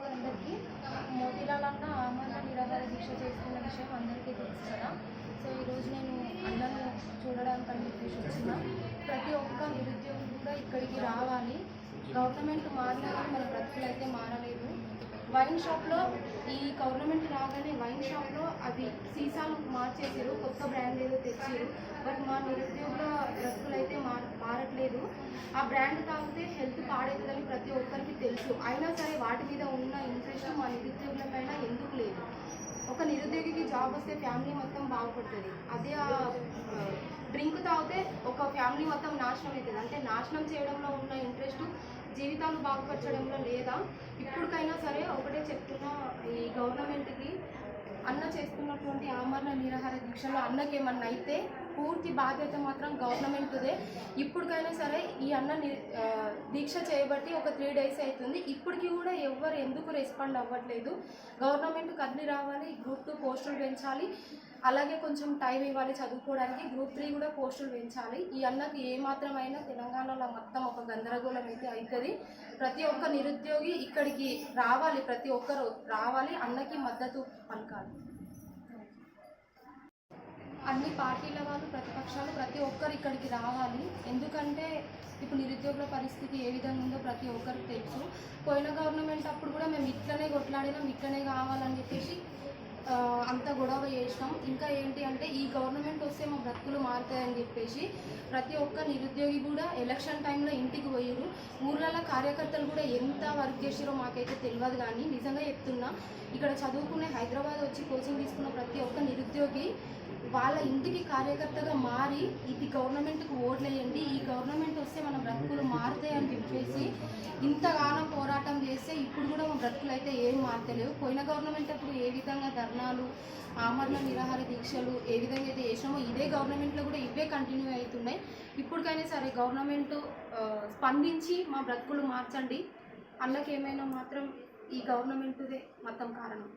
అందరికీ మోతీలాల్ అన్న ఆమరణ నిరాహార దీక్ష చేస్తున్న విషయం అందరికీ తెలుసు కదా. సో ఈరోజు నేను అన్నను చూడడానికని చెప్పేసి వచ్చిన. ప్రతి ఒక్క నిరుద్యోగులు కూడా ఇక్కడికి రావాలి. గవర్నమెంట్ మారినా కానీ మన బ్రతుకులు అయితే మారలేదు. వైన్ షాప్లో ఈ గవర్నమెంట్ రాగానే వైన్ షాప్లో అవి సీసాలు మార్చేసారు, కొత్త బ్రాండ్ ఏదో తెచ్చారు. బట్ మా నిరుద్యోగుల బ్రతుకులు అయితే మారట్లేదు. ఆ బ్రాండ్ తాగితే హెల్త్ పాడవుతుందని ప్రతి ఒక్కరికి తెలుసు. అయినా సరే వాటి మీద ఉన్న ఇంట్రెస్ట్ మా నిరుద్యోగుల పైన ఎందుకు లేదు? ఒక నిరుద్యోగికి జాబ్ వస్తే ఫ్యామిలీ మొత్తం బాగుపడుతుంది. అదే డ్రింక్ తాగితే ఒక ఫ్యామిలీ మొత్తం నాశనం అవుతుంది. అంటే నాశనం చేయడంలో ఉన్న ఇంట్రెస్ట్ జీవితాలు బాగుపరచడంలో లేదా? ఇప్పటికైనా సరే ఒకటే చెప్తున్నా, ఈ గవర్నమెంట్కి అన్న చేస్తున్నటువంటి ఆమరణ నిరాహార దీక్షలో అన్నకేమన్నా అయితే పూర్తి బాధ్యత మాత్రం గవర్నమెంట్దే. ఇప్పటికైనా సరే ఈ అన్న దీక్ష చేయబట్టి ఒక 3 days అవుతుంది. ఇప్పటికి కూడా ఎవరు ఎందుకు రెస్పాండ్ అవ్వట్లేదు? గవర్నమెంట్ కదిలి రావాలి. Group 2 పోస్టులు పెంచాలి. అలాగే కొంచెం టైం ఇవ్వాలి చదువుకోవడానికి. Group 3 కూడా పోస్టులు పెంచాలి. ఈ అన్నకి ఏమాత్రమైనా తెలంగాణలో మొత్తం ఒక గందరగోళం అయితే అవుతుంది. ప్రతి ఒక్క నిరుద్యోగి ఇక్కడికి రావాలి, ప్రతి ఒక్కరు రావాలి, అన్నకి మద్దతు పలకాలి. అన్ని పార్టీల వాళ్ళు, ప్రతిపక్షాలు ప్రతి ఒక్కరు ఇక్కడికి రావాలి. ఎందుకంటే ఇప్పుడు నిరుద్యోగుల పరిస్థితి ఏ విధంగా ఉందో ప్రతి ఒక్కరికి తెలుసు. పోయిన గవర్నమెంట్ అప్పుడు కూడా మేము ఇట్లనే కొట్లాడినాం, ఇట్లనే కావాలని చెప్పేసి అంత గొడవ చేసినాం. ఇంకా ఏంటి అంటే ఈ గవర్నమెంట్ వస్తే మా బ్రతుకులు మారుతాయని చెప్పేసి ప్రతి ఒక్క నిరుద్యోగి కూడా ఎలక్షన్ టైంలో ఇంటికి పోయారు. ఊర్లలో కార్యకర్తలు కూడా ఎంత వర్క్ చేసారో మాకైతే తెలియదు. కానీ నిజంగా చెప్తున్నా, ఇక్కడ చదువుకునే హైదరాబాద్ వచ్చి కోచింగ్ తీసుకున్న ప్రతి ఒక్క నిరుద్యోగి వాళ్ళ ఇంటికి కార్యకర్తగా మారి ఇది గవర్నమెంట్కి ఓట్లేయండి, ఈ గవర్నమెంట్ వస్తే మన బ్రతుకులు మారుతాయి అని చెప్పేసి ఇంతగానం పోరాటం చేస్తే ఇప్పుడు కూడా మా బ్రతుకులు అయితే ఏం మారతలేవు. పోయిన గవర్నమెంట్ అప్పుడు ఏ విధంగా ధర్నాలు, ఆమరణ నిరాహార దీక్షలు ఏ విధంగా అయితే చేసినామో ఇదే గవర్నమెంట్లో కూడా ఇవే కంటిన్యూ అవుతున్నాయి. ఇప్పటికైనా సరే గవర్నమెంట్ స్పందించి మా బ్రతుకులు మార్చండి. అన్నకేమైనా మాత్రం ఈ గవర్నమెంట్దే మొత్తం కారణం.